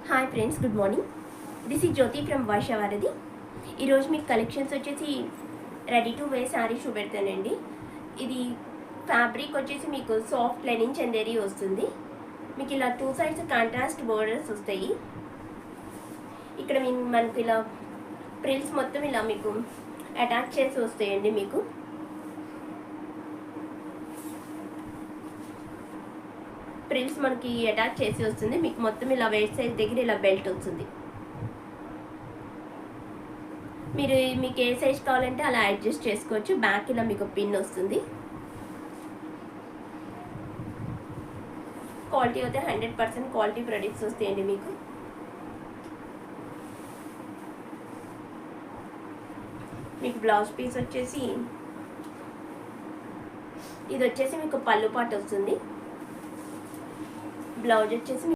Hi friends, good morning. This is Jyothi from Varshavaradhi. ఈరోజు మీకు collections వచ్చేసి రెడీ టు వేర్ శారీ చూపెడతానండి. ఇది ఫ్యాబ్రిక్ వచ్చేసి మీకు సాఫ్ట్ లెనిన్ చందేరి వస్తుంది. మీకు ఇలా 2 సైడ్స్ కాంట్రాస్ట్ బోర్డర్స్ వస్తాయి. ఇక్కడ మనకు ఇలా ప్రిల్స్ మొత్తం ఇలా మీకు అటాచ్ చేసి వస్తాయండి. మీకు ప్రిల్స్ మనకి అటాచ్ చేసి వస్తుంది. మీకు మొత్తం ఇలా వెయిట్ సైజ్ దగ్గర ఇలా బెల్ట్ వస్తుంది. మీకు ఏ సైజ్ కావాలంటే అలా అడ్జస్ట్ చేసుకోవచ్చు. బ్యాక్ ఇలా మీకు పిన్ వస్తుంది. క్వాలిటీ అయితే 100% క్వాలిటీ ప్రొడక్ట్స్ వస్తాయండి. మీకు బ్లౌజ్ పీస్ వచ్చేసి ఇది వచ్చేసి మీకు పళ్ళు పాటు వస్తుంది. బ్లౌజ్ వచ్చేసి